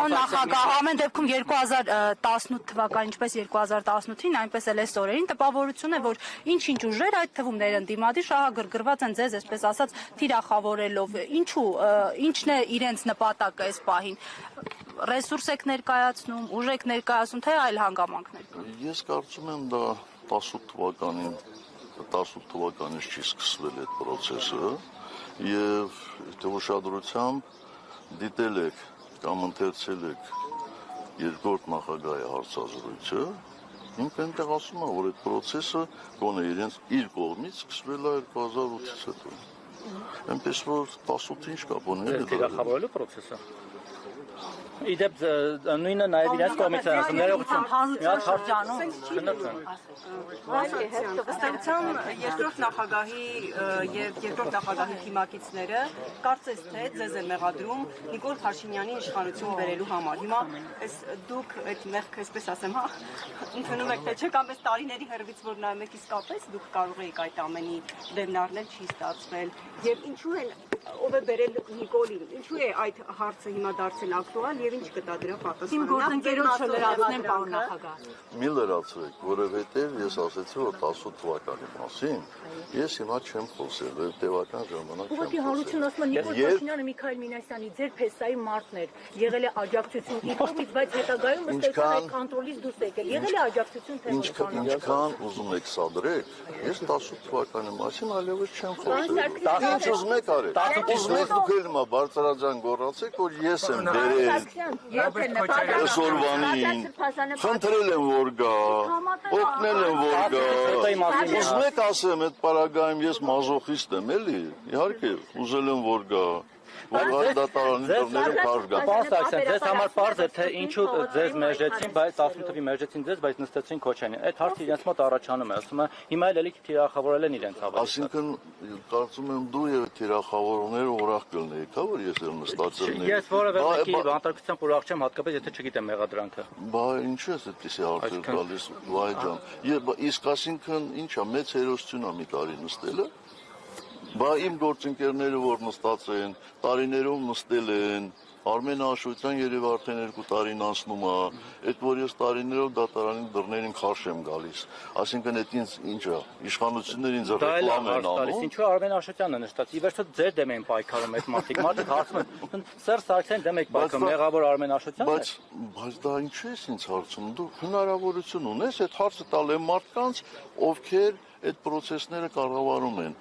Պարոն նախագահ, ամեն դեպքում 2018 թվականին, ինչպես 2018-ին, այնպես էլ այս օրերին տպավորություն է, որ ինչ-ինչ ուժեր, այդ թվում ներընդդիմադիր շահագրգռված են ձեզ, այսպես ասած, թիրախավորելով։ Ինչն է իրենց նպատակը այս պահին։ Ռեսուրս եք ներկայացնում, ուժ եք ներկայացնում, թե այլ հանգամանքներ։ Ես կարծում եմ դա 18 թվականից չի սկսվել այդ process-ը եւ դե ուշադրությամբ դիտել եք կամ ընթերցել եք երկրորդ նախագահի հարցազրույցը, ինքը այնտեղ ասում է, որ այդ process-ը գոնե իր կողմից սկսվել է 2008-ից հետո։ Այնպես որ 18-ին ինչ կա, բոներ է թիրախավորելու process-ը։ Իդեպ նույնը նաև իրենց կողմից է ասում ներողություն։ Ըստեյության երկրորդ նախագահի եւ երկրորդ նախագահի թիմակիցները կարծես թե ձեզ են մեղադրում Նիկոլ Փաշինյանի իշխանություն բերելու համար։ Հիմա այս դուք այդ մեղքը, այսպես ասեմ, ընդունում եք թե չէ, կամ այս տարիների հերվից որ նայում եք իսկապես դուք կարող եք այդ ամենի դեմ առնել, չի ստացվել։ Եվ ինչու են ով է բերել Նիկոլին, ինչու է այդ հարցը հիմա դարձել ակտուալ եւ ինչ կտա դրա պատասխանը։ Իմ գործընկերոջը լրացնեմ, պարոն նախագահ։ Մի լրացրեք, որովհետեւ ես ասացի, որ 18 թվականի մասին ես հիմա չեմ խոսել, եւ տևական ժամանակ չեմ խոսել։ Ուղղակի հանրությունն ասում է Նիկոլ Փաշինյանը Միքայել Մինասյանի ձեր փեսայի մարդն էր, եղել է աջակցություն իր կողմից, բայց հետագայում ըստ այդ կոնտրոլից դուրս եկել։ Եղել է աջակցություն թե ոչ։ Ինչքան ուզում եք սադրեք, ես 18 թվականի մասին այլևս չեմ խոսել։ Ինչ ուզում եք արեք։ Ուզում եք դուք էլ հիմա բարձրաձայն գոռացեք, որ ես եմ բերել այսօրվանին, խնդրել եմ որ գա, օգնել եմ որ գա։ Ուզում եք ասեմ այդ պարագայում ես մազոխիստ եմ, էլի, իհարկե, ուզել եմ որ գա։ Որ դատարանի դռներում քարշ գա։ Պարոն Սարգսյան, ձեզ համար պարզ է, թե ինչու ձեզ մերժեցին, բայց 18 թվականին մերժեցին ձեզ, բայց նստեցին Քոչարյանին։ Այդ հարցը իրենց մոտ առաջանում է, ասում է, հիմա էլ էլի թիրախավորել են իրենց հավատքը։ Այսինքն կարծում եմ դու եւ թիրախավորողները ուրախ կլինեիք, հա, որ ես էլ նստածել եմ։ Ես որևէ մեկի անդրակցությամբ ուրախ չեմ, հատկապես եթե չգիտեմ մեղադրանքը։ Բա ինչու ես այդպեսի հարցեր տալիս, վայ ջան։ Իսկ այսինքն ինչա, մեծ հերոսություն է մի տարի նստելը։ Բա իմ գործընկերները որ նստած են, տարիներում նստել են, Արմեն Աշոտյան երևի արդեն 2 տարին անցնում է, այդ որ ես տարիներով դատարանի դռներին քարշ եմ գալիս, այսինքն այդ ինձ ինչ է, իշխանությունները ինձ ռեկլամ են անում։ Ինչու Արմեն Աշոտյանն է նստած, ի վերջո ձեր դեմ են պայքարում այդ մարդիկ, մարդիկ հարցում են, Սերժ Սարգսյանի դեմ եք պայքարում, մեղավոր Արմեն Աշոտյանն է։ Բայց դա ինչու ես ինձ հարցում, դու հնարավորություն ունես այդ հարցը տալ այն մարդկանց, ովքեր այդ process-ները կառավարում են։